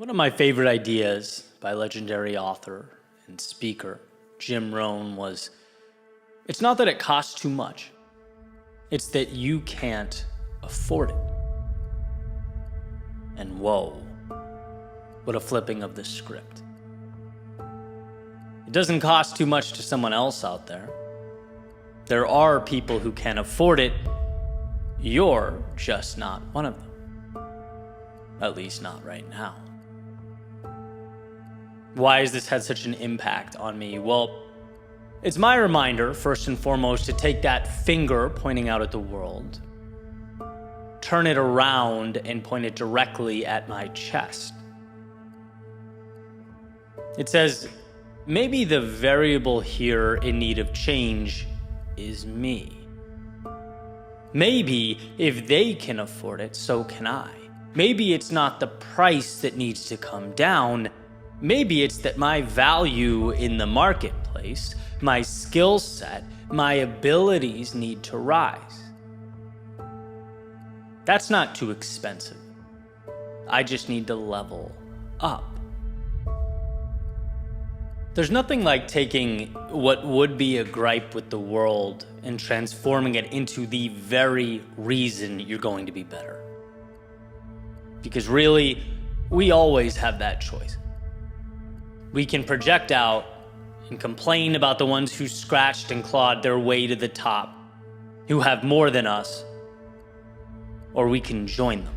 One of my favorite ideas by legendary author and speaker Jim Rohn was, it's not that it costs too much, it's that you can't afford it. And whoa, what a flipping of the script. It doesn't cost too much to someone else out there. There are people who can afford it. You're just not one of them. At least not right now. Why has this had such an impact on me? Well, it's my reminder, first and foremost, to take that finger pointing out at the world, turn it around and point it directly at my chest. It says, maybe the variable here in need of change is me. Maybe if they can afford it, so can I. Maybe it's not the price that needs to come down. Maybe it's that my value in the marketplace, my skill set, my abilities need to rise. That's not too expensive. I just need to level up. There's nothing like taking what would be a gripe with the world and transforming it into the very reason you're going to be better. Because really, we always have that choice. We can project out and complain about the ones who scratched and clawed their way to the top, who have more than us, or we can join them.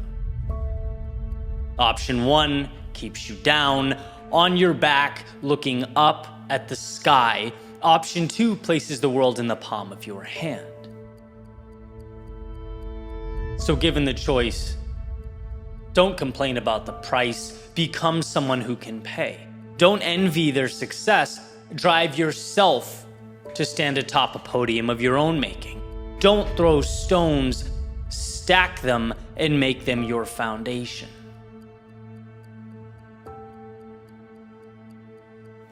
Option one keeps you down, on your back, looking up at the sky. Option two places the world in the palm of your hand. So given the choice, don't complain about the price, become someone who can pay. Don't envy their success, drive yourself to stand atop a podium of your own making. Don't throw stones, stack them and make them your foundation.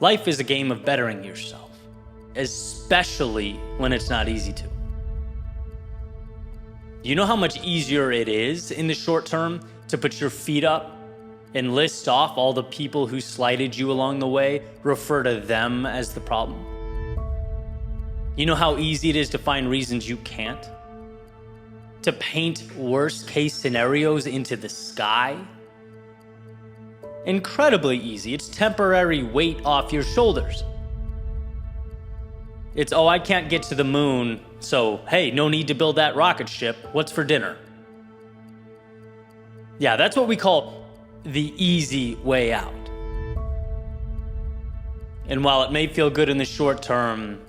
Life is a game of bettering yourself, especially when it's not easy to. You know how much easier it is in the short term to put your feet up and list off all the people who slighted you along the way, refer to them as the problem? You know how easy it is to find reasons you can't? To paint worst case scenarios into the sky? Incredibly easy. It's temporary weight off your shoulders. It's, oh, I can't get to the moon, so hey, no need to build that rocket ship. What's for dinner? Yeah, that's what we call the easy way out. And while it may feel good in the short term,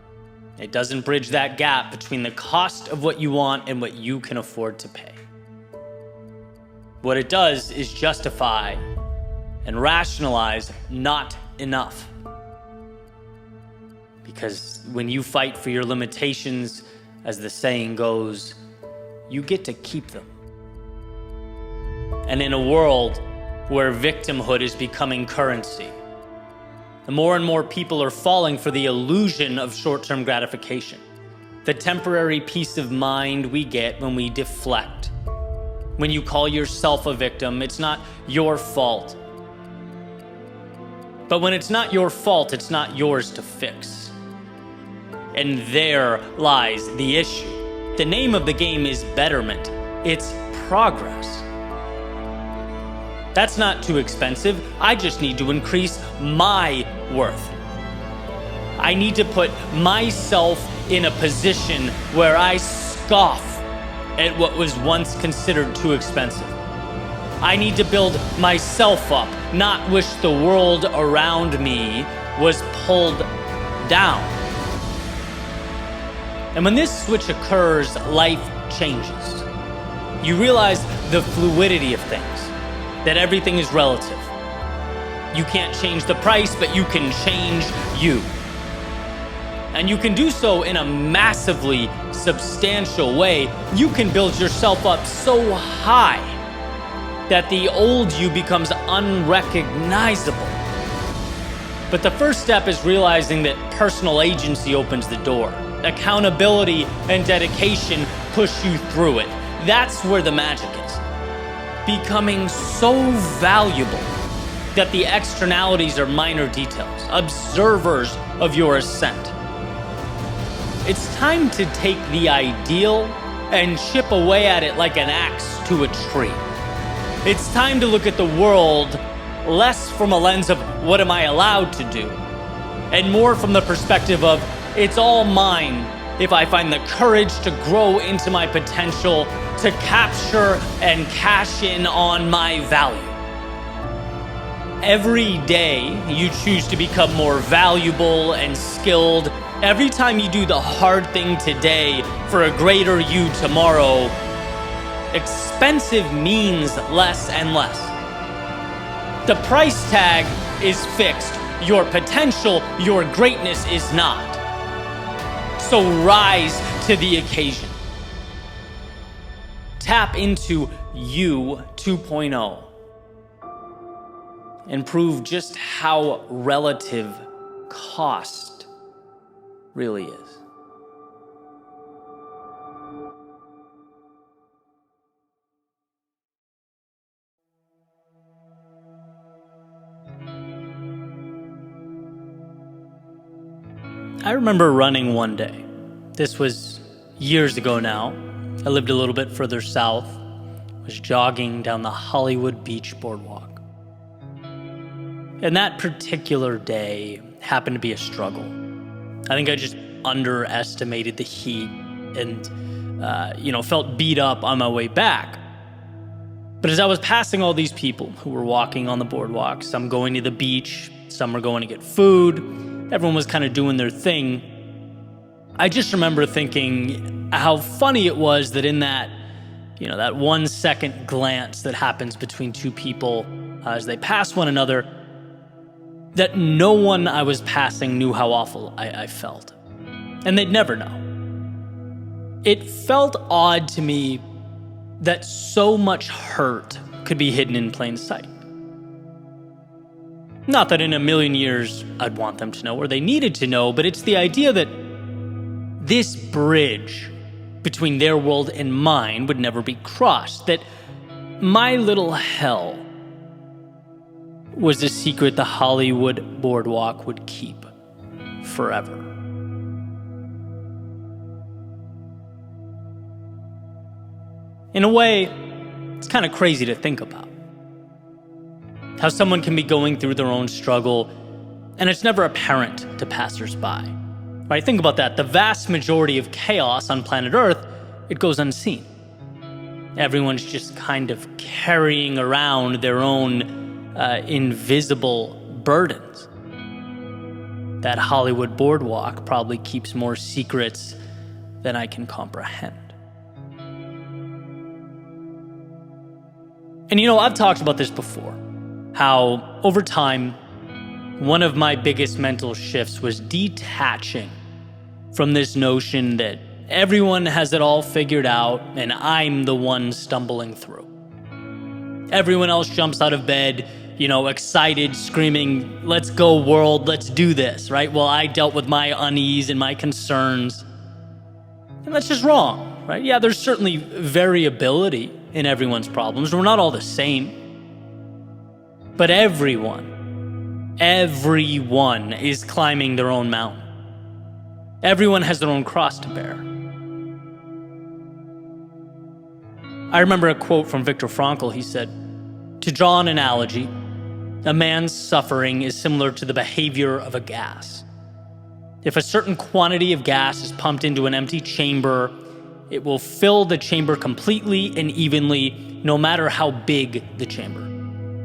it doesn't bridge that gap between the cost of what you want and what you can afford to pay. What it does is justify and rationalize not enough. Because when you fight for your limitations, as the saying goes, you get to keep them. And in a world where victimhood is becoming currency, and more people are falling for the illusion of short-term gratification, the temporary peace of mind we get when we deflect. When you call yourself a victim, it's not your fault. But when it's not your fault, it's not yours to fix. And there lies the issue. The name of the game is betterment. It's progress. That's not too expensive. I just need to increase my worth. I need to put myself in a position where I scoff at what was once considered too expensive. I need to build myself up, not wish the world around me was pulled down. And when this switch occurs, life changes. You realize the fluidity of things, that everything is relative. You can't change the price, but you can change you. And you can do so in a massively substantial way. You can build yourself up so high that the old you becomes unrecognizable. But the first step is realizing that personal agency opens the door. Accountability and dedication push you through it. That's where the magic is. Becoming so valuable that the externalities are minor details, observers of your ascent. It's time to take the ideal and chip away at it like an axe to a tree. It's time to look at the world less from a lens of what am I allowed to do, and more from the perspective of it's all mine if I find the courage to grow into my potential, to capture and cash in on my value. Every day you choose to become more valuable and skilled. Every time you do the hard thing today for a greater you tomorrow, expensive means less and less. The price tag is fixed. Your potential, your greatness is not. So rise to the occasion. Tap into you 2.0 and prove just how relative cost really is. I remember running one day. This was years ago now. I lived a little bit further south, was jogging down the Hollywood Beach boardwalk. And that particular day happened to be a struggle. I think I just underestimated the heat and, felt beat up on my way back. But as I was passing all these people who were walking on the boardwalk, some going to the beach, some were going to get food, everyone was kind of doing their thing, I just remember thinking how funny it was that in that, that 1 second glance that happens between two people as they pass one another, that no one I was passing knew how awful I felt. And they'd never know. It felt odd to me that so much hurt could be hidden in plain sight. Not that in a million years I'd want them to know or they needed to know, but it's the idea that this bridge between their world and mine would never be crossed, that my little hell was a secret the Hollywood boardwalk would keep forever. In a way, it's kind of crazy to think about. How someone can be going through their own struggle and it's never apparent to passersby. Right? Think about that. The vast majority of chaos on planet Earth, it goes unseen. Everyone's just kind of carrying around their own invisible burdens. That Hollywood boardwalk probably keeps more secrets than I can comprehend. And I've talked about this before, how over time, one of my biggest mental shifts was detaching from this notion that everyone has it all figured out and I'm the one stumbling through. Everyone else jumps out of bed, excited, screaming, "Let's go world, let's do this," right? Well, I dealt with my unease and my concerns. And that's just wrong, right? Yeah, there's certainly variability in everyone's problems. We're not all the same. But everyone is climbing their own mountain. Everyone has their own cross to bear. I remember a quote from Viktor Frankl. He said, "To draw an analogy, a man's suffering is similar to the behavior of a gas. If a certain quantity of gas is pumped into an empty chamber, it will fill the chamber completely and evenly, no matter how big the chamber.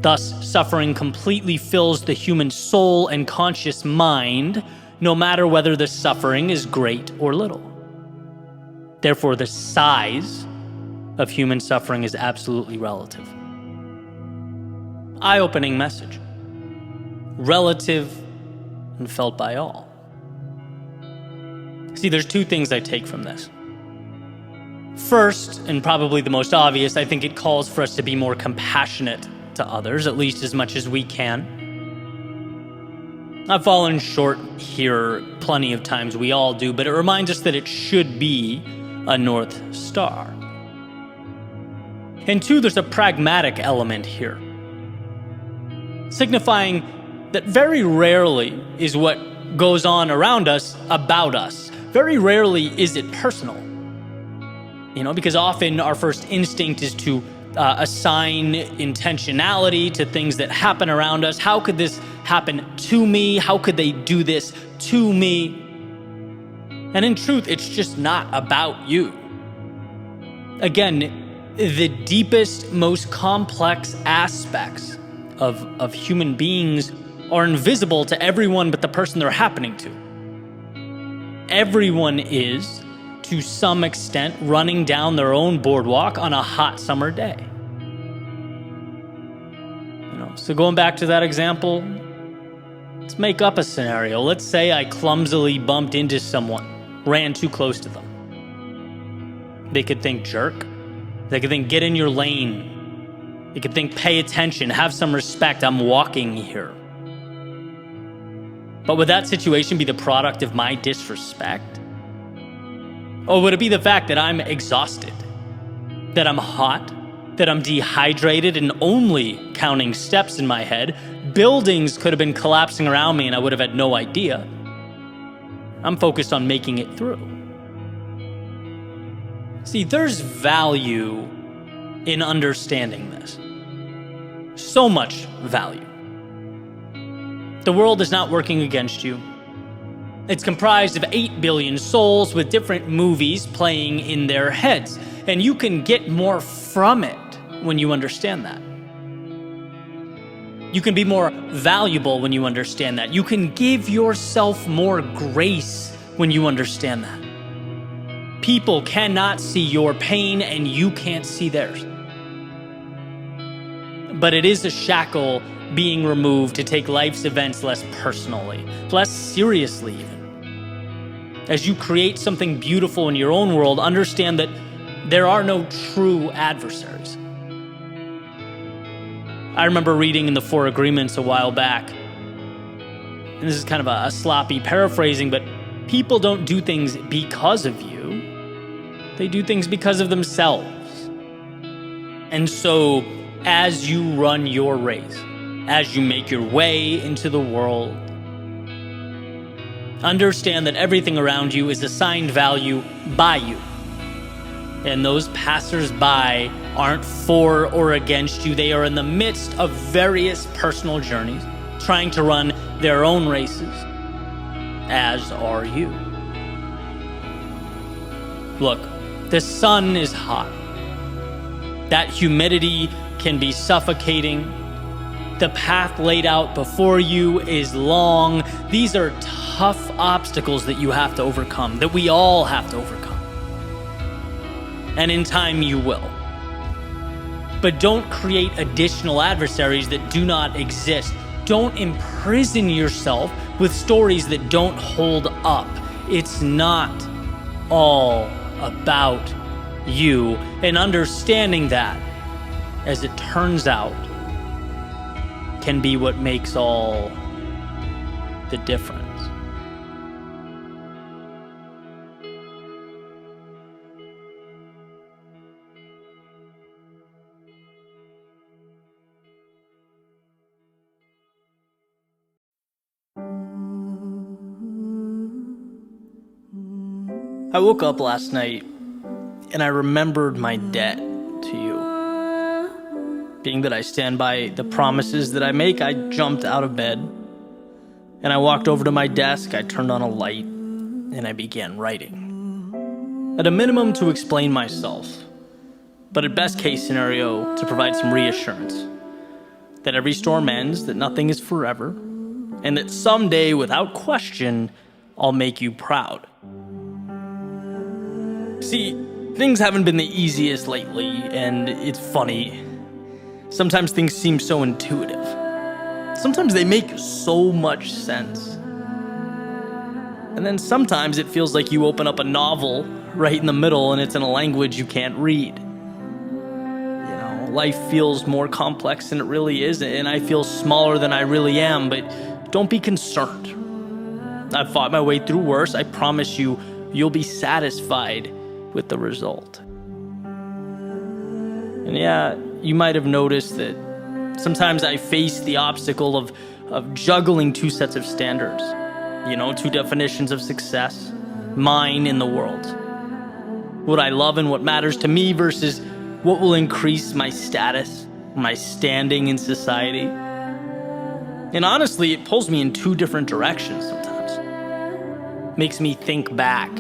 Thus, suffering completely fills the human soul and conscious mind, no matter whether the suffering is great or little. Therefore, the size of human suffering is absolutely relative." Eye-opening message. Relative and felt by all. See, there's two things I take from this. First, and probably the most obvious, I think it calls for us to be more compassionate to others, at least as much as we can. I've fallen short here plenty of times, we all do, but it reminds us that it should be a North Star. And two, there's a pragmatic element here. signifying that very rarely is what goes on around us about us. Very rarely is it personal. Because often our first instinct is to assign intentionality to things that happen around us. How could this happen to me? How could they do this to me? And in truth, it's just not about you. Again, the deepest, most complex aspects of human beings are invisible to everyone but the person they're happening to. Everyone is, to some extent, running down their own boardwalk on a hot summer day. So going back to that example, let's make up a scenario. Let's say I clumsily bumped into someone, ran too close to them. They could think jerk. They could think get in your lane. They could think pay attention, have some respect, I'm walking here. But would that situation be the product of my disrespect? Or would it be the fact that I'm exhausted, that I'm hot, that I'm dehydrated and only counting steps in my head? Buildings could have been collapsing around me and I would have had no idea. I'm focused on making it through. See, there's value in understanding this. So much value. The world is not working against you. It's comprised of 8 billion souls with different movies playing in their heads, and you can get more from it when you understand that. You can be more valuable when you understand that. You can give yourself more grace when you understand that. People cannot see your pain and you can't see theirs. But it is a shackle being removed to take life's events less personally, less seriously even. As you create something beautiful in your own world, understand that there are no true adversaries. I remember reading in the Four Agreements a while back, and this is kind of a sloppy paraphrasing, but people don't do things because of you. They do things because of themselves. And so, as you run your race, as you make your way into the world, understand that everything around you is assigned value by you. And those passers-by aren't for or against you. They are in the midst of various personal journeys, trying to run their own races, as are you. Look, the sun is hot. That humidity can be suffocating. The path laid out before you is long. These are tough obstacles that you have to overcome, that we all have to overcome. And in time you will. But don't create additional adversaries that do not exist. Don't imprison yourself with stories that don't hold up. It's not all about you. And understanding that, as it turns out, can be what makes all the difference. I woke up last night and I remembered my debt to you. Being that I stand by the promises that I make, I jumped out of bed and I walked over to my desk, I turned on a light, and I began writing. At a minimum, to explain myself, but at best case scenario, to provide some reassurance that every storm ends, that nothing is forever, and that someday, without question, I'll make you proud. See, things haven't been the easiest lately, and it's funny. Sometimes things seem so intuitive. Sometimes they make so much sense. And then sometimes it feels like you open up a novel right in the middle and it's in a language you can't read. Life feels more complex than it really is, and I feel smaller than I really am, but don't be concerned. I've fought my way through worse. I promise you, you'll be satisfied with the result. And yeah, you might have noticed that Sometimes I face the obstacle of juggling two sets of standards, two definitions of success, mine and the world. What I love and what matters to me versus what will increase my status, my standing in society. And honestly, it pulls me in two different directions sometimes. Makes me think back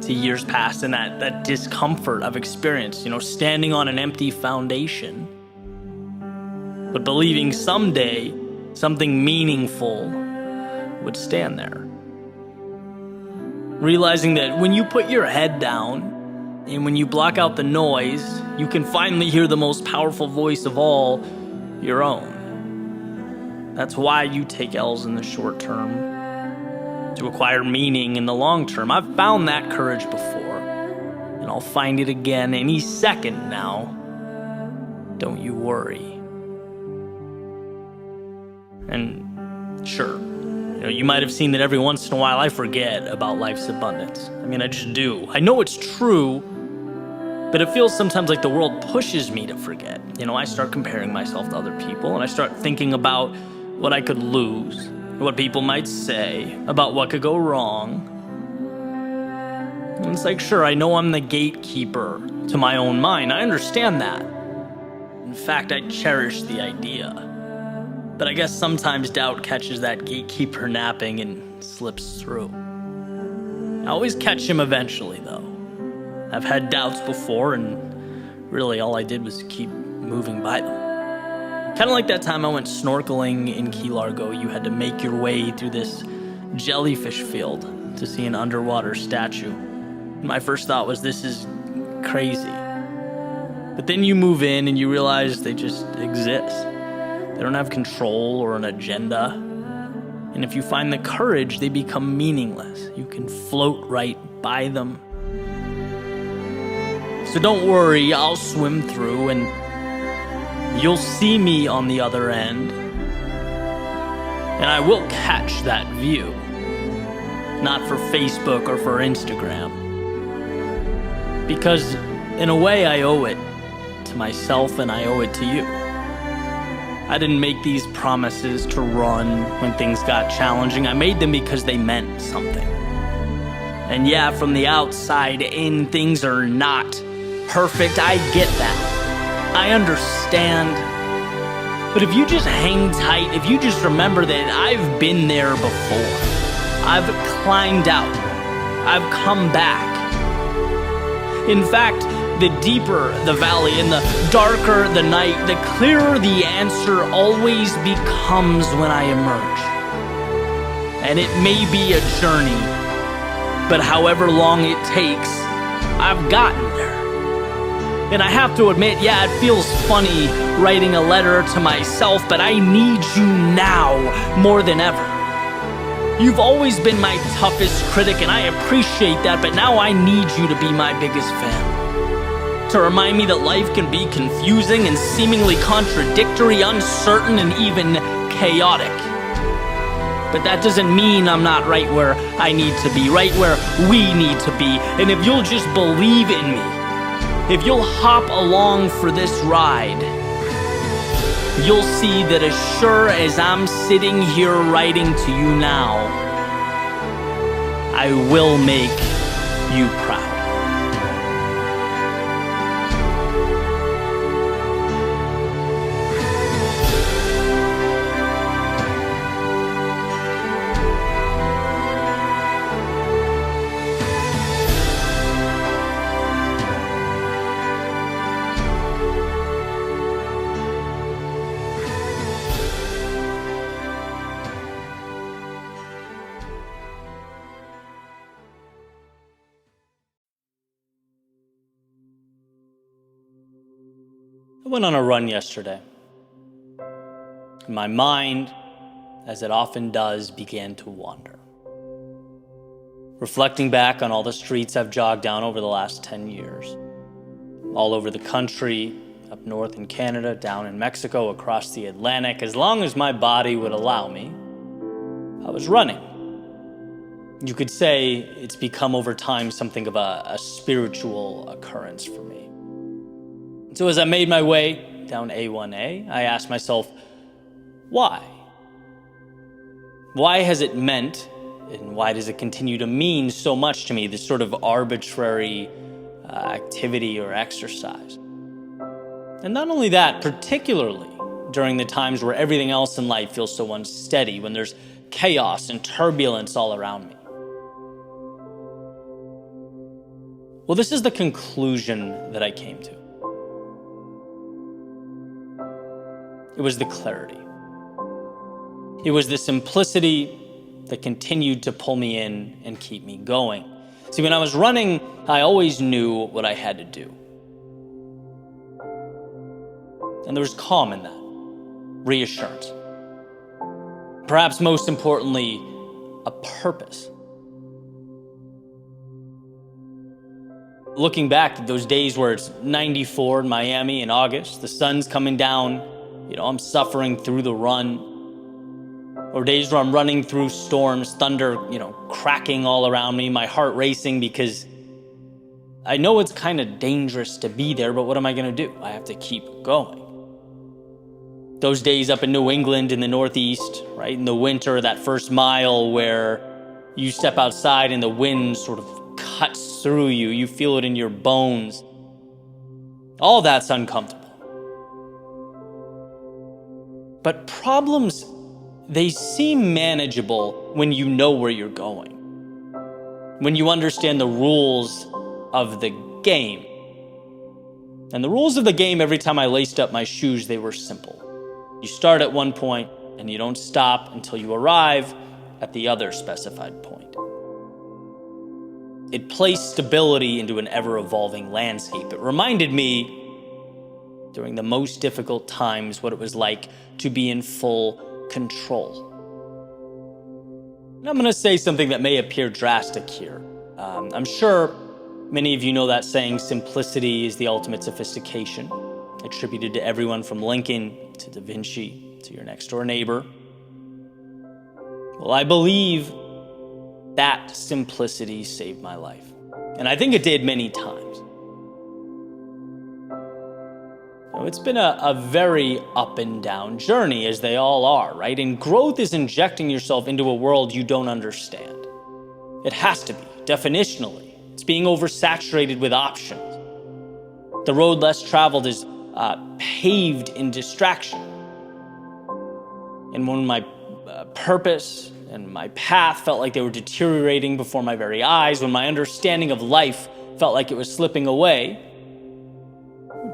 to years past and that discomfort I've experienced, standing on an empty foundation, but believing someday something meaningful would stand there. Realizing that when you put your head down and when you block out the noise, you can finally hear the most powerful voice of all, your own. That's why you take L's in the short term, to acquire meaning in the long term. I've found that courage before, and I'll find it again any second now. Don't you worry. And sure, you might have seen that every once in a while I forget about life's abundance. I just do. I know it's true, but it feels sometimes like the world pushes me to forget. I start comparing myself to other people, and I start thinking about what I could lose, what people might say, about what could go wrong. And it's like, sure, I know I'm the gatekeeper to my own mind. I understand that. In fact, I cherish the idea. But I guess sometimes doubt catches that gatekeeper napping and slips through. I always catch him eventually, though. I've had doubts before, and really all I did was keep moving by them. Kind of like that time I went snorkeling in Key Largo. You had to make your way through this jellyfish field to see an underwater statue. My first thought was, this is crazy. But then you move in and you realize they just exist. They don't have control or an agenda. And if you find the courage, they become meaningless. You can float right by them. So don't worry, I'll swim through and you'll see me on the other end. And I will catch that view. Not for Facebook or for Instagram. Because in a way I owe it to myself and I owe it to you. I didn't make these promises to run when things got challenging. I made them because they meant something. And yeah, from the outside in, things are not perfect. I get that. I understand. But if you just hang tight, if you just remember that I've been there before. I've climbed out. I've come back. In fact, the deeper the valley and the darker the night, the clearer the answer always becomes when I emerge. And it may be a journey, but however long it takes, I've gotten there. And I have to admit, yeah, it feels funny writing a letter to myself, but I need you now more than ever. You've always been my toughest critic, and I appreciate that, but now I need you to be my biggest fan. To remind me that life can be confusing and seemingly contradictory, uncertain, and even chaotic. But that doesn't mean I'm not right where I need to be, right where we need to be. And if you'll just believe in me, if you'll hop along for this ride, you'll see that as sure as I'm sitting here writing to you now, I will make you proud. I went on a run yesterday. My mind, as it often does, began to wander. Reflecting back on all the streets I've jogged down over the last 10 years. All over the country, up north in Canada, down in Mexico, across the Atlantic, as long as my body would allow me, I was running. You could say it's become over time something of a spiritual occurrence for me. So as I made my way down A1A, I asked myself, Why? Why has it meant, and why does it continue to mean so much to me, this sort of arbitrary activity or exercise? And not only that, particularly during the times where everything else in life feels so unsteady, when there's chaos and turbulence all around me. Well, this is the conclusion that I came to. It was the clarity. It was the simplicity that continued to pull me in and keep me going. See, when I was running, I always knew what I had to do. And there was calm in that, reassurance. Perhaps most importantly, a purpose. Looking back at those days where it's 94 in Miami in August, the sun's coming down, I'm suffering through the run. Or days where I'm running through storms, thunder, cracking all around me, my heart racing because I know it's kind of dangerous to be there, but what am I going to do? I have to keep going. Those days up in New England in the Northeast, right, in the winter, that first mile where you step outside and the wind sort of cuts through you, you feel it in your bones. All that's uncomfortable. But problems, they seem manageable when you know where you're going, when you understand the rules of the game. And the rules of the game, every time I laced up my shoes, they were simple. You start at one point and you don't stop until you arrive at the other specified point. It placed stability into an ever-evolving landscape. It reminded me, during the most difficult times, what it was like to be in full control. And I'm going to say something that may appear drastic here. I'm sure many of you know that saying, simplicity is the ultimate sophistication, attributed to everyone from Lincoln to Da Vinci to your next door neighbor. Well, I believe that simplicity saved my life. And I think it did many times. It's been a very up and down journey, as they all are, right? And growth is injecting yourself into a world you don't understand. It has to be, definitionally. It's being oversaturated with options. The road less traveled is paved in distraction. And when my purpose and my path felt like they were deteriorating before my very eyes, when my understanding of life felt like it was slipping away,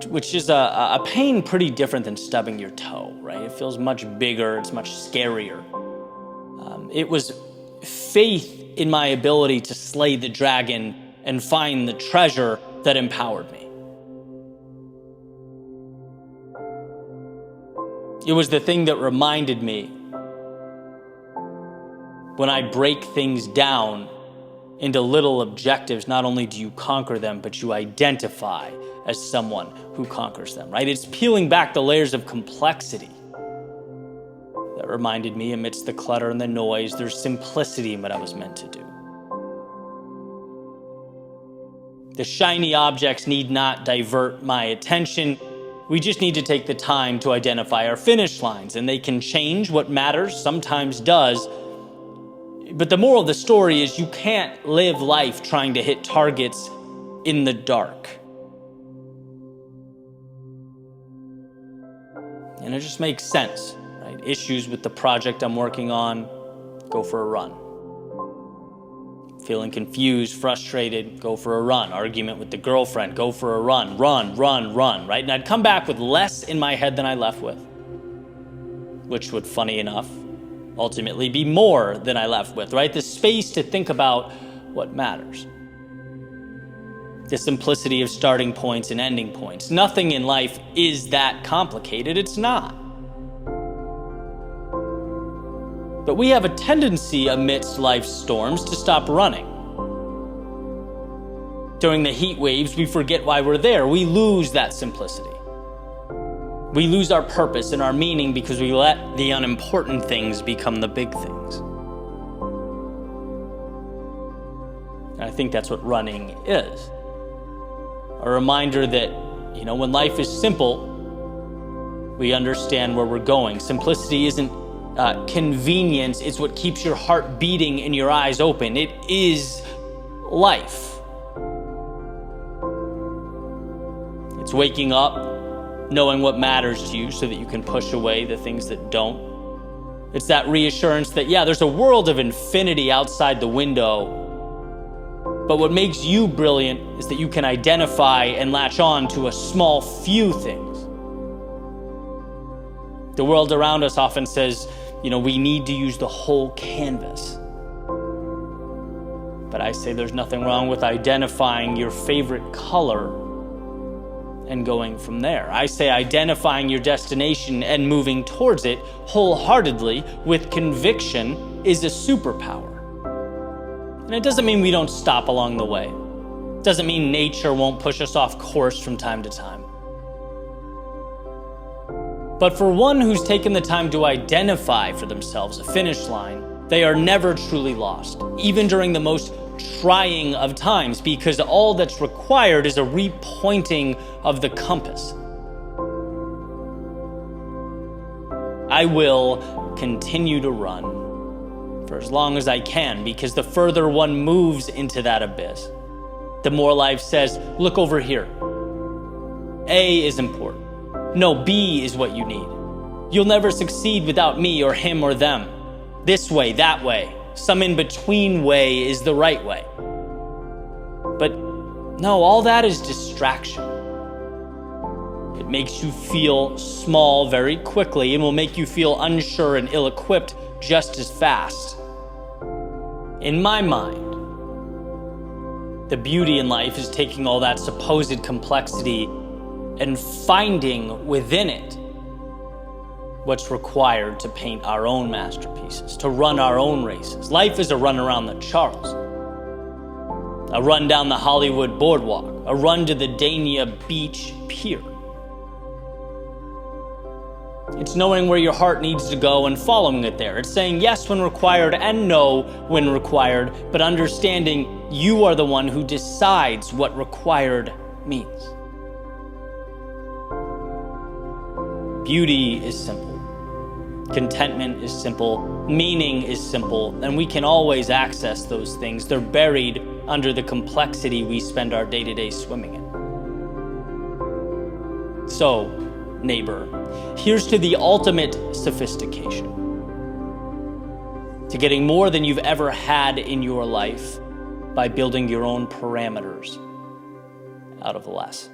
which is a pain pretty different than stubbing your toe, right? It feels much bigger, it's much scarier. It was faith in my ability to slay the dragon and find the treasure that empowered me. It was the thing that reminded me, when I break things down into little objectives, not only do you conquer them, but you identify as someone who conquers them, right? It's peeling back the layers of complexity that reminded me, amidst the clutter and the noise, there's simplicity in what I was meant to do. The shiny objects need not divert my attention. We just need to take the time to identify our finish lines, and they can change. What matters sometimes does. But the moral of the story is you can't live life trying to hit targets in the dark. And it just makes sense, right? Issues with the project I'm working on, go for a run. Feeling confused, frustrated, go for a run. Argument with the girlfriend, go for a run. Run, right? And I'd come back with less in my head than I left with, which would, funny enough, ultimately be more than I left with, right? The space to think about what matters. The simplicity of starting points and ending points. Nothing in life is that complicated. It's not. But we have a tendency amidst life's storms to stop running. During the heat waves, we forget why we're there. We lose that simplicity. We lose our purpose and our meaning because we let the unimportant things become the big things. And I think that's what running is. A reminder that, when life is simple, we understand where we're going. Simplicity isn't convenience, it's what keeps your heart beating and your eyes open. It is life. It's waking up, knowing what matters to you so that you can push away the things that don't. It's that reassurance that, yeah, there's a world of infinity outside the window, but what makes you brilliant is that you can identify and latch on to a small few things. The world around us often says, we need to use the whole canvas. But I say there's nothing wrong with identifying your favorite color and going from there. I say identifying your destination and moving towards it wholeheartedly with conviction is a superpower. And it doesn't mean we don't stop along the way. It doesn't mean nature won't push us off course from time to time. But for one who's taken the time to identify for themselves a finish line, they are never truly lost, even during the most trying of times, because all that's required is a repointing of the compass. I will continue to run for as long as I can, because the further one moves into that abyss, the more life says, look over here. A is important. No, B is what you need. You'll never succeed without me or him or them. This way, that way. Some in-between way is the right way. But no, all that is distraction. It makes you feel small very quickly and will make you feel unsure and ill-equipped just as fast. In my mind, the beauty in life is taking all that supposed complexity and finding within it what's required to paint our own masterpieces, to run our own races. Life is a run around the Charles, a run down the Hollywood boardwalk, a run to the Dania Beach Pier. It's knowing where your heart needs to go and following it there. It's saying yes when required and no when required, but understanding you are the one who decides what required means. Beauty is simple. Contentment is simple. Meaning is simple. And we can always access those things. They're buried under the complexity we spend our day-to-day swimming in. So, neighbor, here's to the ultimate sophistication. To getting more than you've ever had in your life by building your own parameters out of less.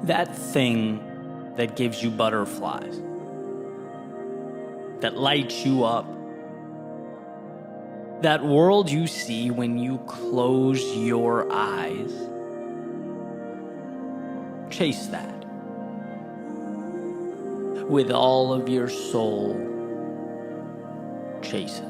That thing that gives you butterflies, that lights you up, that world you see when you close your eyes, chase that with all of your soul. Chase it.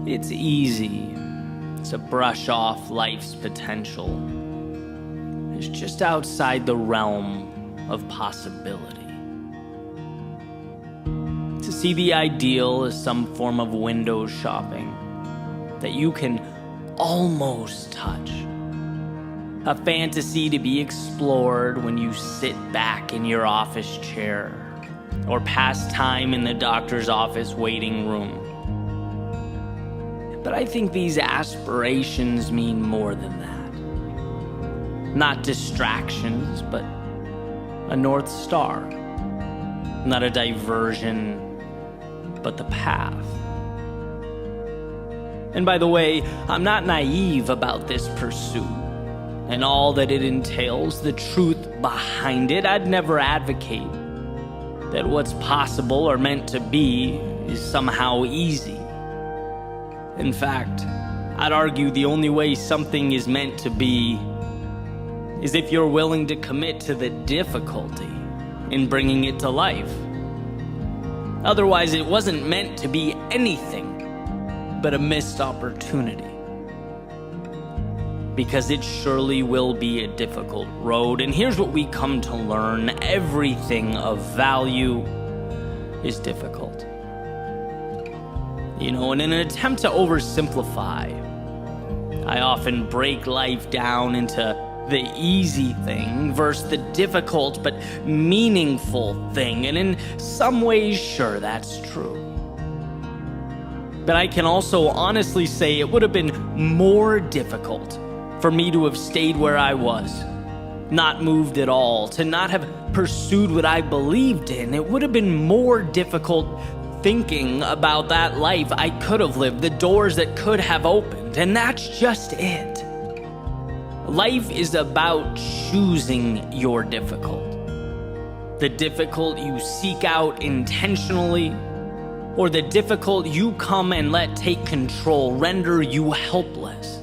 It's easy to brush off life's potential. It's just outside the realm of possibility. To see the ideal as some form of window shopping that you can almost touch. A fantasy to be explored when you sit back in your office chair or pass time in the doctor's office waiting room. But I think these aspirations mean more than that. Not distractions, but a North Star. Not a diversion, but the path. And by the way, I'm not naive about this pursuit and all that it entails, the truth behind it. I'd never advocate that what's possible or meant to be is somehow easy. In fact, I'd argue the only way something is meant to be is if you're willing to commit to the difficulty in bringing it to life. Otherwise, it wasn't meant to be anything but a missed opportunity. Because it surely will be a difficult road. And here's what we come to learn: everything of value is difficult. You know, in an attempt to oversimplify, I often break life down into the easy thing versus the difficult but meaningful thing. And in some ways, sure, that's true. But I can also honestly say it would have been more difficult for me to have stayed where I was, not moved at all, to not have pursued what I believed in. It would have been more difficult thinking about that life I could have lived, the doors that could have opened, and that's just it. Life is about choosing your difficult. The difficult you seek out intentionally, or the difficult you come and let take control, render you helpless.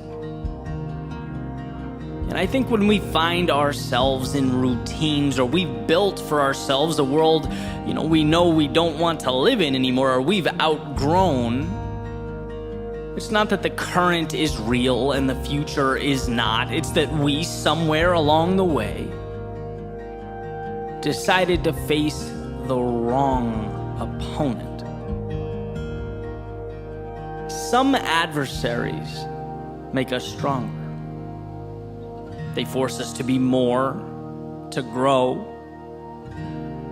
And I think when we find ourselves in routines, or we've built for ourselves a world, we know we don't want to live in anymore, or we've outgrown, it's not that the current is real and the future is not. It's that we, somewhere along the way, decided to face the wrong opponent. Some adversaries make us stronger. They force us to be more, to grow.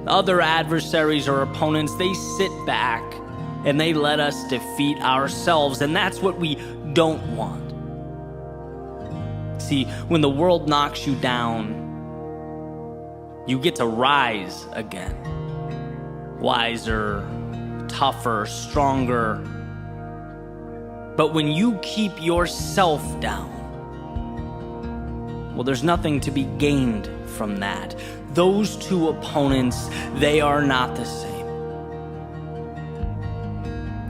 Other adversaries or opponents, they sit back and they let us defeat ourselves, and that's what we don't want. See, when the world knocks you down, you get to rise again. Wiser, tougher, stronger. But when you keep yourself down, well, there's nothing to be gained from that. Those two opponents, they are not the same.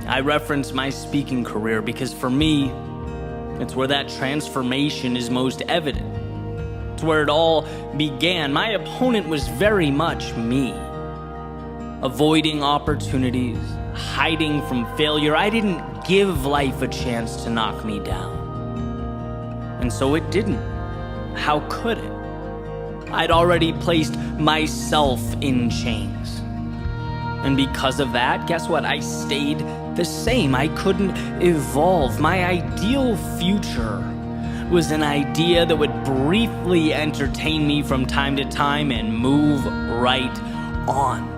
I reference my speaking career because for me, it's where that transformation is most evident. It's where it all began. My opponent was very much me. Avoiding opportunities, hiding from failure. I didn't give life a chance to knock me down. And so it didn't. How could it? I'd already placed myself in chains. And because of that, guess what? I stayed the same. I couldn't evolve. My ideal future was an idea that would briefly entertain me from time to time and move right on.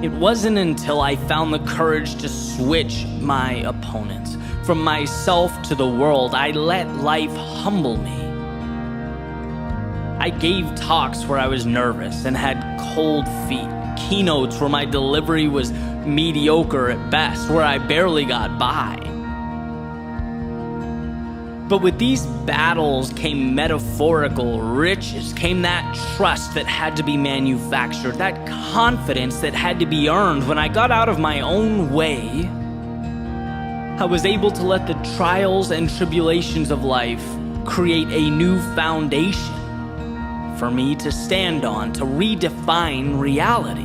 It wasn't until I found the courage to switch my opponents. From myself to the world, I let life humble me. I gave talks where I was nervous and had cold feet. Keynotes where my delivery was mediocre at best, where I barely got by. But with these battles came metaphorical riches, came that trust that had to be manufactured, that confidence that had to be earned. When I got out of my own way, I was able to let the trials and tribulations of life create a new foundation for me to stand on, to redefine reality.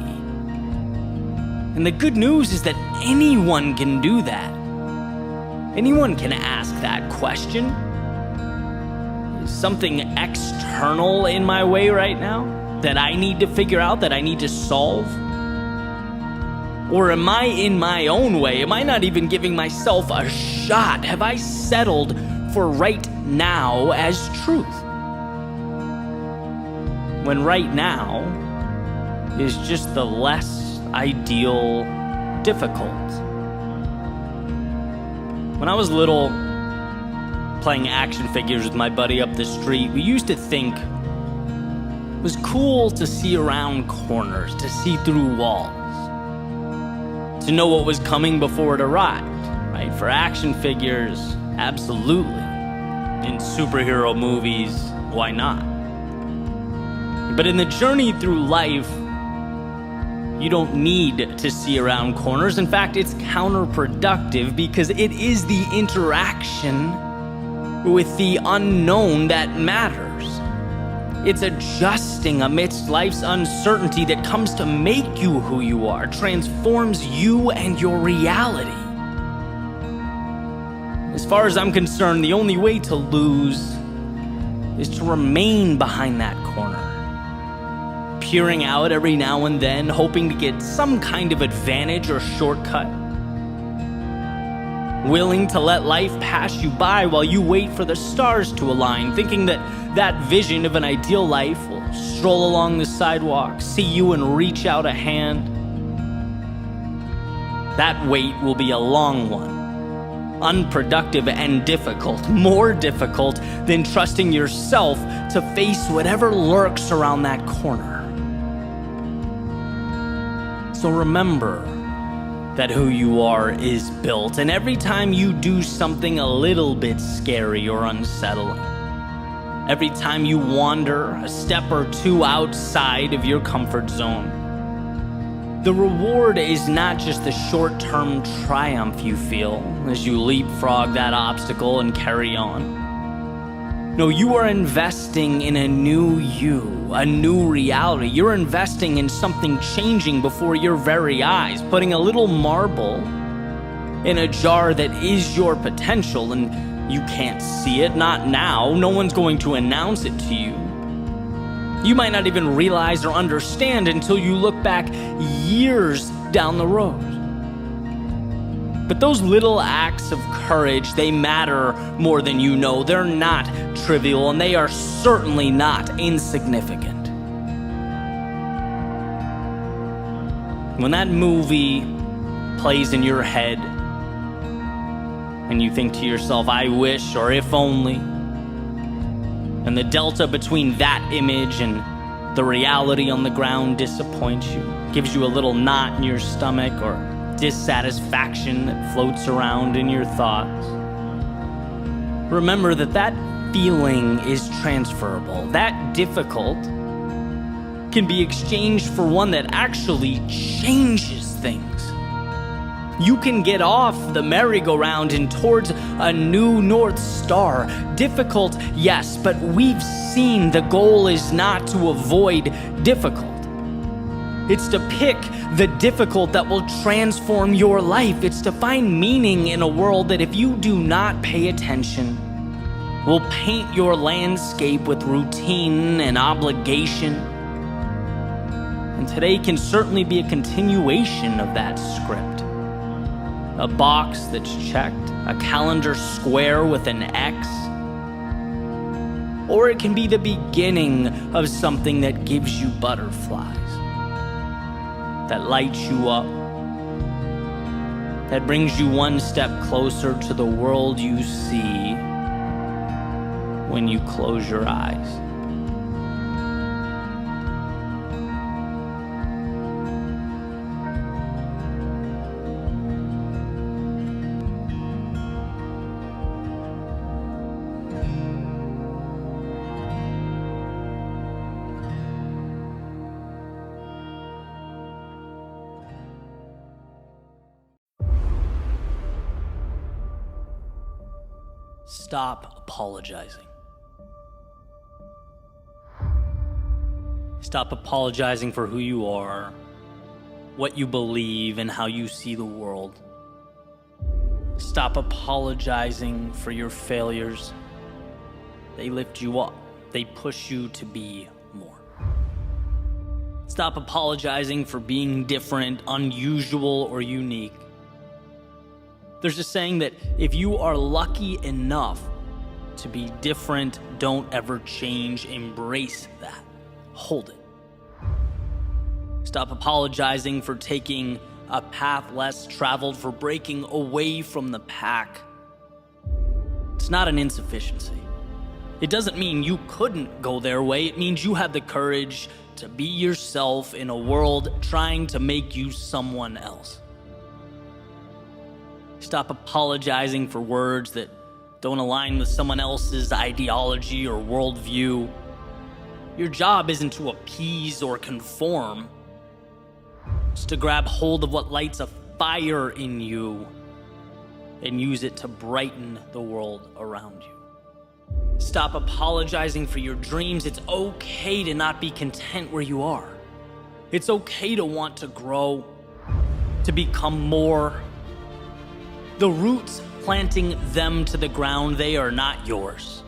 And the good news is that anyone can do that. Anyone can ask that question. Is something external in my way right now that I need to figure out, that I need to solve? Or am I in my own way? Am I not even giving myself a shot? Have I settled for right now as truth? When right now is just the less ideal difficult. When I was little, playing action figures with my buddy up the street, we used to think it was cool to see around corners, to see through walls, to know what was coming before it arrived, right? For action figures, absolutely. In superhero movies, why not? But in the journey through life, you don't need to see around corners. In fact, it's counterproductive because it is the interaction with the unknown that matters. It's adjusting amidst life's uncertainty that comes to make you who you are, transforms you and your reality. As far as I'm concerned, the only way to lose is to remain behind that corner, peering out every now and then, hoping to get some kind of advantage or shortcut, willing to let life pass you by while you wait for the stars to align, thinking that that vision of an ideal life will stroll along the sidewalk, see you and reach out a hand. That wait will be a long one, unproductive and difficult, more difficult than trusting yourself to face whatever lurks around that corner. So remember that who you are is built, and every time you do something a little bit scary or unsettling, every time you wander a step or two outside of your comfort zone, the reward is not just the short-term triumph you feel as you leapfrog that obstacle and carry on. No, you are investing in a new you, a new reality. You're investing in something changing before your very eyes, putting a little marble in a jar that is your potential, and you can't see it, not now. No one's going to announce it to you. You might not even realize or understand until you look back years down the road. But those little acts of courage, they matter more than you know. They're not trivial, and they are certainly not insignificant. When that movie plays in your head, and you think to yourself, I wish, or if only, and the delta between that image and the reality on the ground disappoints you, gives you a little knot in your stomach or dissatisfaction that floats around in your thoughts, remember that that feeling is transferable. That difficult can be exchanged for one that actually changes things. You can get off the merry-go-round and towards a new North Star. Difficult, yes, but we've seen the goal is not to avoid difficult. It's to pick the difficult that will transform your life. It's to find meaning in a world that, if you do not pay attention, will paint your landscape with routine and obligation. And today can certainly be a continuation of that script. A box that's checked, a calendar square with an X. Or it can be the beginning of something that gives you butterflies, that lights you up, that brings you one step closer to the world you see when you close your eyes. Stop apologizing. Stop apologizing for who you are, what you believe, and how you see the world. Stop apologizing for your failures. They lift you up. They push you to be more. Stop apologizing for being different, unusual, or unique. There's a saying that if you are lucky enough to be different, don't ever change. Embrace that. Hold it. Stop apologizing for taking a path less traveled, for breaking away from the pack. It's not an insufficiency. It doesn't mean you couldn't go their way. It means you have the courage to be yourself in a world trying to make you someone else. Stop apologizing for words that don't align with someone else's ideology or worldview. Your job isn't to appease or conform. It's to grab hold of what lights a fire in you and use it to brighten the world around you. Stop apologizing for your dreams. It's okay to not be content where you are. It's okay to want to grow, to become more. The roots planting them to the ground, they are not yours.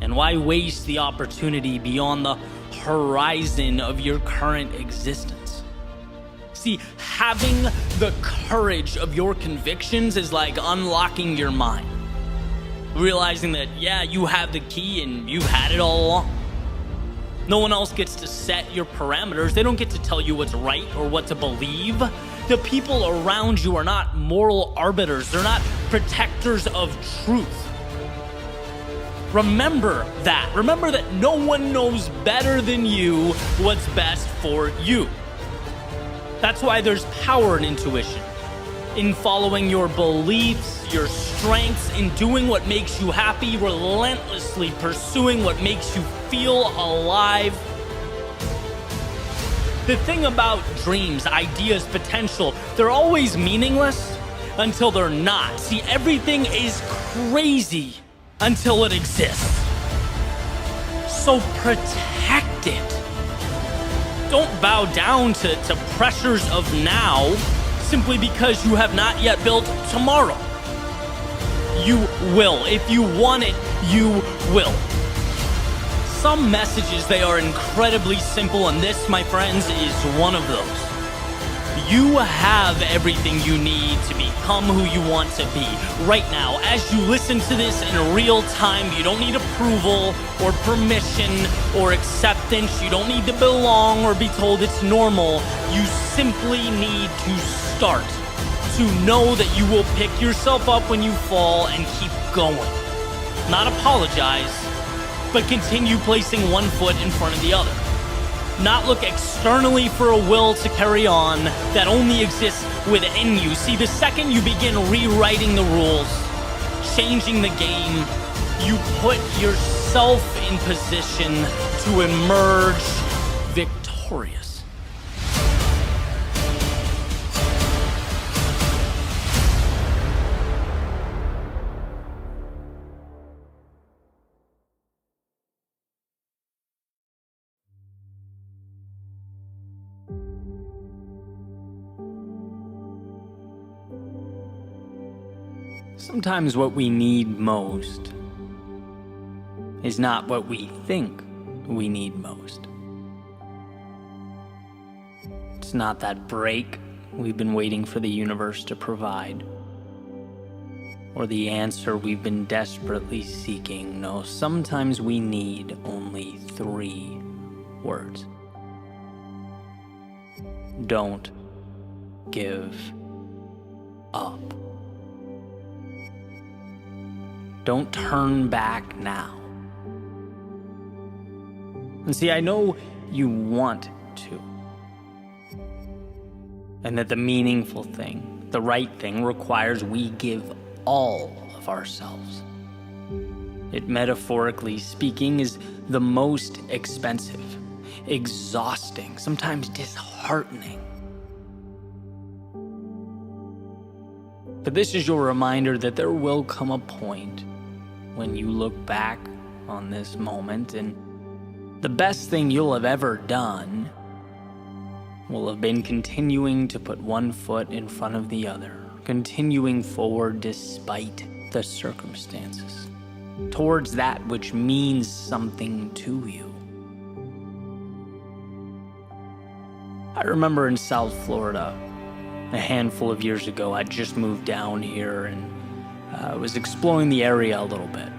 And why waste the opportunity beyond the horizon of your current existence? See, having the courage of your convictions is like unlocking your mind. Realizing that, yeah, you have the key and you've had it all along. No one else gets to set your parameters. They don't get to tell you what's right or what to believe. The people around you are not moral arbiters. They're not protectors of truth. Remember that. Remember that no one knows better than you what's best for you. That's why there's power in intuition, in following your beliefs, your strengths, in doing what makes you happy, relentlessly pursuing what makes you feel alive. The thing about dreams, ideas, potential, they're always meaningless until they're not. See, everything is crazy until it exists. So protect it. Don't bow down to pressures of now simply because you have not yet built tomorrow. You will. If you want it, you will. Some messages, they are incredibly simple, and this, my friends, is one of those. You have everything you need to become who you want to be. Right now, as you listen to this in real time, you don't need approval or permission or acceptance. You don't need to belong or be told it's normal. You simply need to start, to know that you will pick yourself up when you fall and keep going. Not apologize, but continue placing one foot in front of the other. Not look externally for a will to carry on that only exists within you. See, the second you begin rewriting the rules, changing the game, you put yourself in position to emerge victorious. Sometimes what we need most is not what we think we need most. It's not that break we've been waiting for the universe to provide, or the answer we've been desperately seeking. No, sometimes we need only 3 words. Don't give up. Don't turn back now. And see, I know you want to. And that the meaningful thing, the right thing, requires we give all of ourselves. It, metaphorically speaking, is the most expensive, exhausting, sometimes disheartening. But this is your reminder that there will come a point when you look back on this moment and the best thing you'll have ever done will have been continuing to put one foot in front of the other, continuing forward despite the circumstances, towards that which means something to you. I remember in South Florida, a handful of years ago, I just moved down here and was exploring the area a little bit,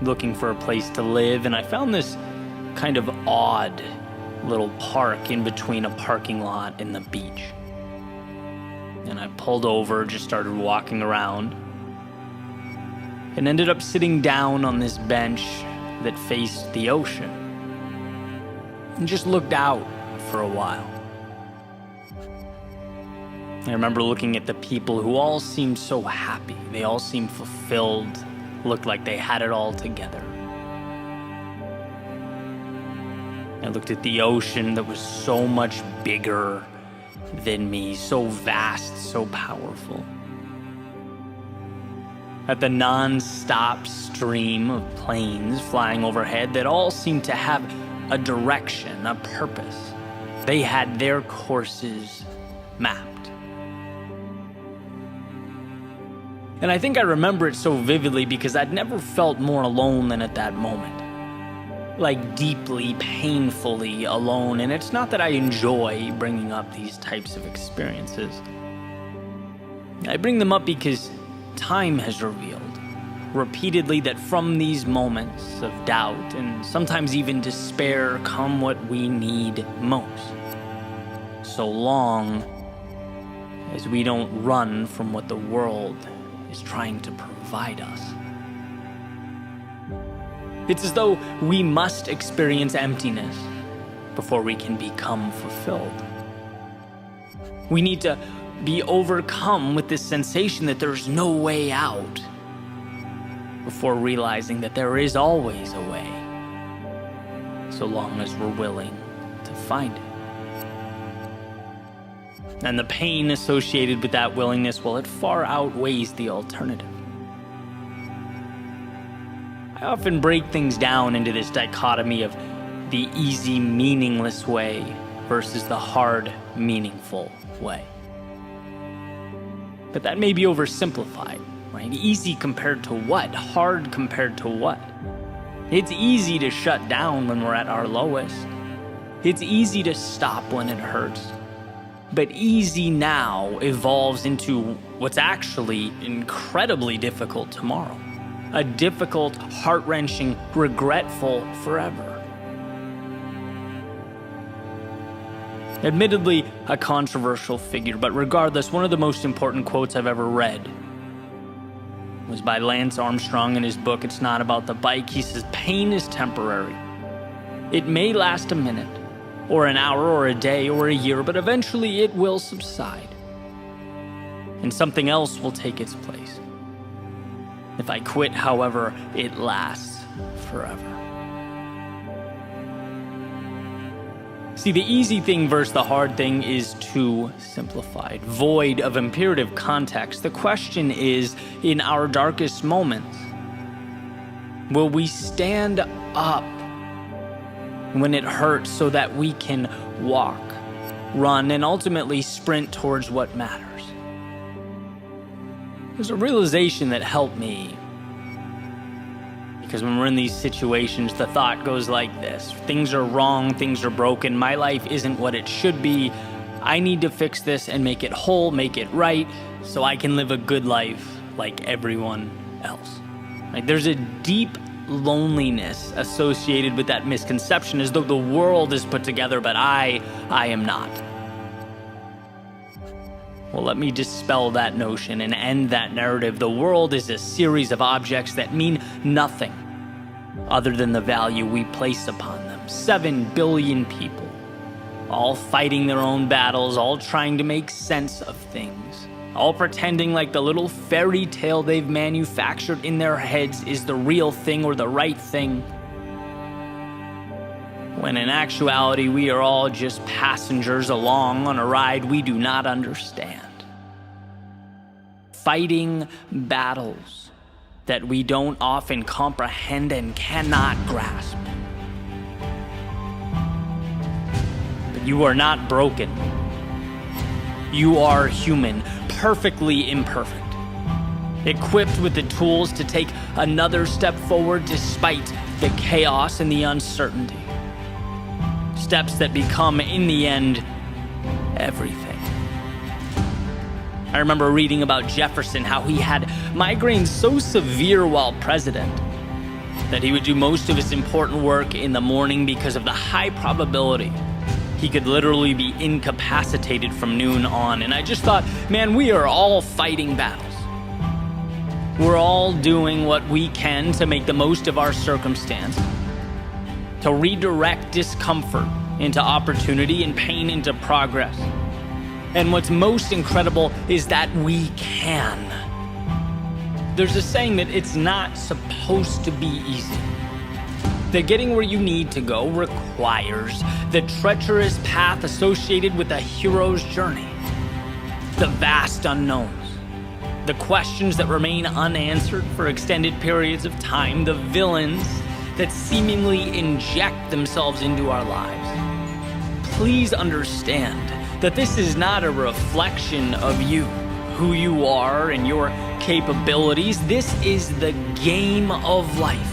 looking for a place to live, and I found this kind of odd little park in between a parking lot and the beach. And I pulled over, just started walking around, and ended up sitting down on this bench that faced the ocean, and just looked out for a while. I remember looking at the people who all seemed so happy. They all seemed fulfilled, looked like they had it all together. I looked at the ocean that was so much bigger than me, so vast, so powerful. at the non-stop stream of planes flying overhead that all seemed to have a direction, a purpose. They had their courses mapped. And I think I remember it so vividly because I'd never felt more alone than at that moment. Like deeply, painfully alone. And it's not that I enjoy bringing up these types of experiences. I bring them up because time has revealed repeatedly that from these moments of doubt and sometimes even despair come what we need most. So long as we don't run from what the world is trying to provide us. It's as though we must experience emptiness before we can become fulfilled. We need to be overcome with this sensation that there's no way out before realizing that there is always a way, so long as we're willing to find it. And the pain associated with that willingness, well, it far outweighs the alternative. I often break things down into this dichotomy of the easy, meaningless way versus the hard, meaningful way. But that may be oversimplified, right? Easy compared to what? Hard compared to what? It's easy to shut down when we're at our lowest. It's easy to stop when it hurts. But easy now evolves into what's actually incredibly difficult tomorrow. A difficult, heart-wrenching, regretful forever. Admittedly, a controversial figure, but regardless, one of the most important quotes I've ever read was by Lance Armstrong in his book, It's Not About the Bike. He says, pain is temporary. It may last a minute, or an hour, or a day, or a year, but eventually it will subside, and something else will take its place. If I quit, however, it lasts forever. See, the easy thing versus the hard thing is too simplified, void of imperative context. The question is, in our darkest moments, will we stand up when it hurts so that we can walk, run, and ultimately sprint towards what matters? There's a realization that helped me. Because when we're in these situations, the thought goes like this. Things are wrong, things are broken, my life isn't what it should be. I need to fix this and make it whole, make it right, so I can live a good life like everyone else. Like, there's a deep loneliness associated with that misconception, as though the world is put together, but I am not. Well, let me dispel that notion and end that narrative. The world is a series of objects that mean nothing other than the value we place upon them. 7 billion people, all fighting their own battles, all trying to make sense of things, all pretending like the little fairy tale they've manufactured in their heads is the real thing or the right thing, when in actuality we are all just passengers along on a ride we do not understand. Fighting battles that we don't often comprehend and cannot grasp. But you are not broken. You are human, perfectly imperfect, equipped with the tools to take another step forward despite the chaos and the uncertainty. Steps that become, in the end, everything. I remember reading about Jefferson, how he had migraines so severe while president that he would do most of his important work in the morning because of the high probability he could literally be incapacitated from noon on. And I just thought, man, we are all fighting battles. We're all doing what we can to make the most of our circumstance, to redirect discomfort into opportunity and pain into progress. And what's most incredible is that we can. There's a saying that it's not supposed to be easy. That getting where you need to go requires the treacherous path associated with a hero's journey, the vast unknowns, the questions that remain unanswered for extended periods of time, the villains that seemingly inject themselves into our lives. Please understand that this is not a reflection of you, who you are and your capabilities. This is the game of life.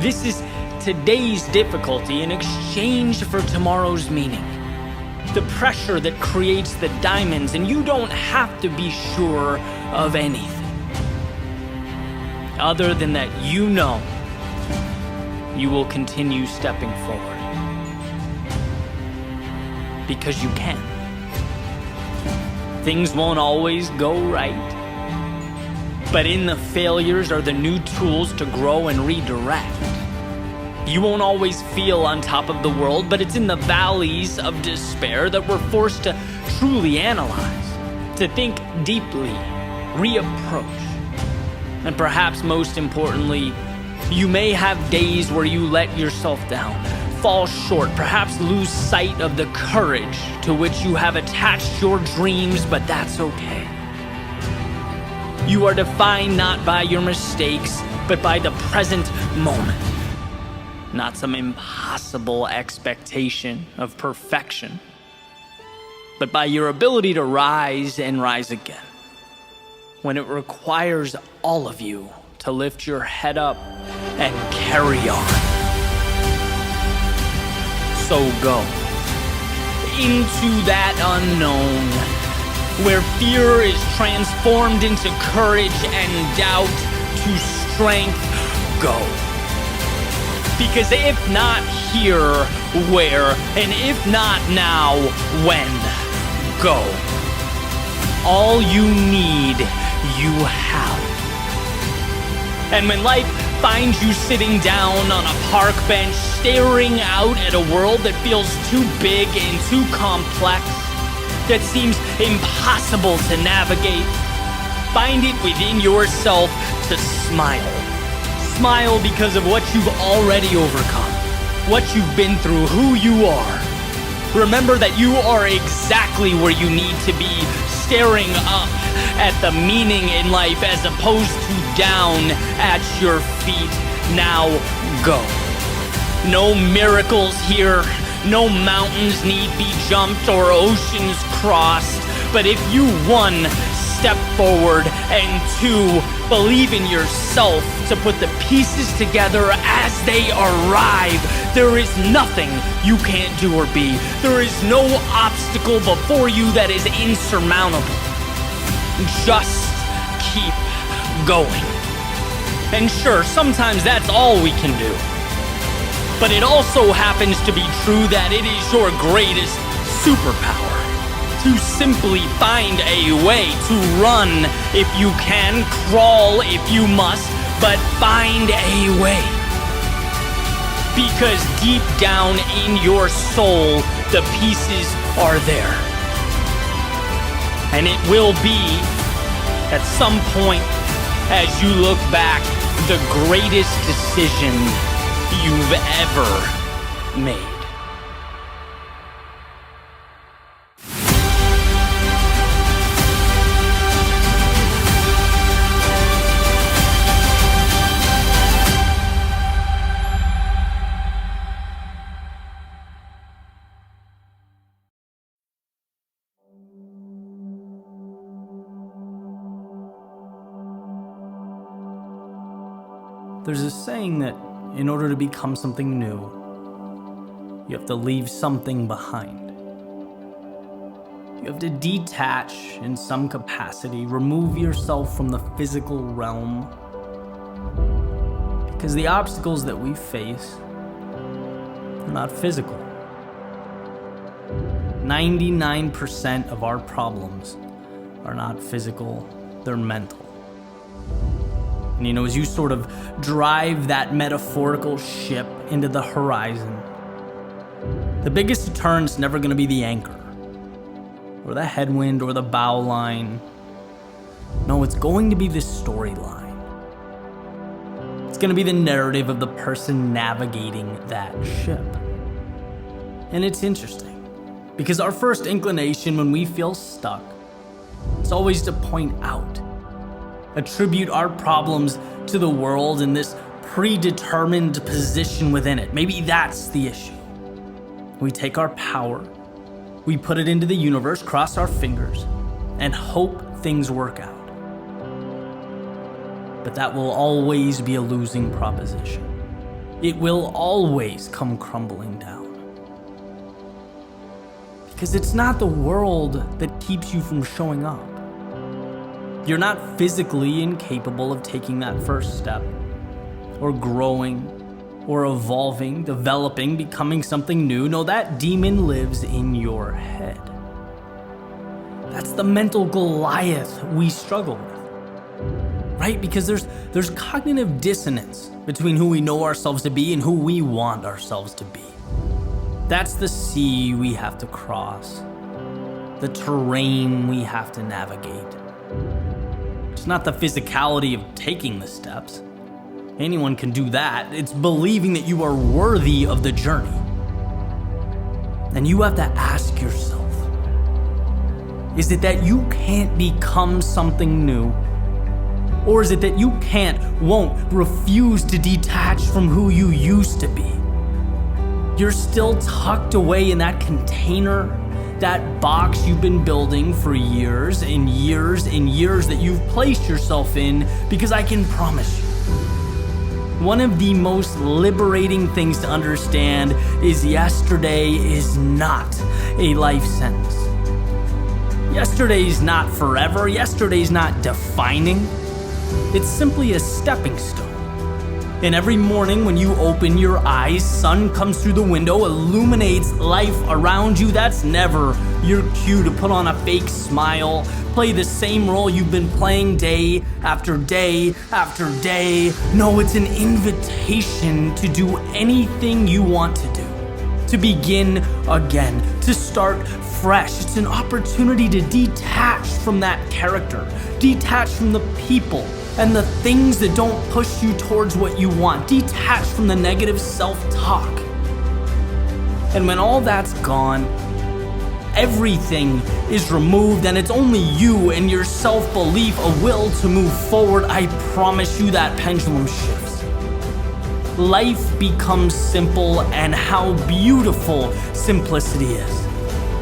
This is today's difficulty in exchange for tomorrow's meaning. The pressure that creates the diamonds, and you don't have to be sure of anything other than that you know you will continue stepping forward because you can. Things won't always go right, but in the failures are the new tools to grow and redirect. You won't always feel on top of the world, but it's in the valleys of despair that we're forced to truly analyze, to think deeply, reapproach. And perhaps most importantly, you may have days where you let yourself down, fall short, perhaps lose sight of the courage to which you have attached your dreams, but that's okay. You are defined not by your mistakes, but by the present moment. Not some impossible expectation of perfection, but by your ability to rise and rise again. When it requires all of you to lift your head up and carry on. So go into that unknown, where fear is transformed into courage and doubt to strength. Go. Because if not here, where? And if not now, when? Go. All you need, you have. And when life finds you sitting down on a park bench, staring out at a world that feels too big and too complex, that seems impossible to navigate, find it within yourself to smile. Smile because of what you've already overcome, what you've been through, who you are. Remember that you are exactly where you need to be, staring up at the meaning in life as opposed to down at your feet. Now go. No miracles here, no mountains need be jumped or oceans crossed. But if you, one, step forward, and two, believe in yourself to put the pieces together as they arrive, there is nothing you can't do or be. There is no obstacle before you that is insurmountable. Just keep going. And sure, sometimes that's all we can do. But it also happens to be true that it is your greatest superpower to simply find a way to run if you can, crawl if you must, but find a way. Because deep down in your soul, the pieces are there. And it will be, at some point, as you look back, the greatest decision you've ever made. There's a saying that in order to become something new, you have to leave something behind. You have to detach in some capacity, remove yourself from the physical realm. Because the obstacles that we face are not physical. 99% of our problems are not physical, they're mental. And as you sort of drive that metaphorical ship into the horizon, the biggest deterrent's never going to be the anchor, or the headwind, or the bow line. No, it's going to be the storyline. It's going to be the narrative of the person navigating that ship. And it's interesting, because our first inclination when we feel stuck is It's always to point out, attribute our problems to the world in this predetermined position within it. Maybe that's the issue. We take our power, we put it into the universe, cross our fingers, and hope things work out. But that will always be a losing proposition. It will always come crumbling down. Because it's not the world that keeps you from showing up. You're not physically incapable of taking that first step, or growing, or evolving, developing, becoming something new. No, that demon lives in your head. That's the mental Goliath we struggle with, right? Because there's cognitive dissonance between who we know ourselves to be and who we want ourselves to be. That's the sea we have to cross, the terrain we have to navigate. It's not the physicality of taking the steps. Anyone can do that. It's believing that you are worthy of the journey. And you have to ask yourself, is it that you can't become something new? Or is it that you can't, won't, refuse to detach from who you used to be? You're still tucked away in that container, that box you've been building for years and years and years that you've placed yourself in, because I can promise you, one of the most liberating things to understand is yesterday is not a life sentence. Yesterday's not forever. Yesterday's not defining. It's simply a stepping stone. And every morning when you open your eyes, sun comes through the window, illuminates life around you. That's never your cue to put on a fake smile, play the same role you've been playing day after day after day. No, it's an invitation to do anything you want to do, to begin again, to start fresh. It's an opportunity to detach from that character, detach from the people and the things that don't push you towards what you want. Detach from the negative self-talk. And when all that's gone, everything is removed, and it's only you and your self-belief, a will to move forward. I promise you that pendulum shifts. Life becomes simple, and how beautiful simplicity is.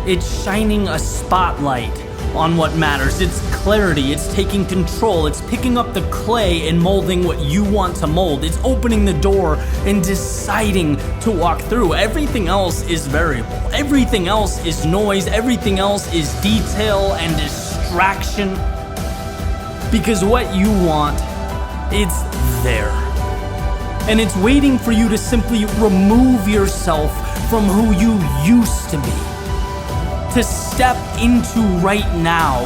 It's shining a spotlight on what matters. It's clarity. It's taking control. It's picking up the clay and molding what you want to mold. It's opening the door and deciding to walk through. Everything else is variable. Everything else is noise. Everything else is detail and distraction. Because what you want, it's there. And it's waiting for you to simply remove yourself from who you used to be. To step into right now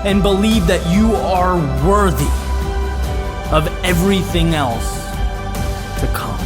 and believe that you are worthy of everything else to come.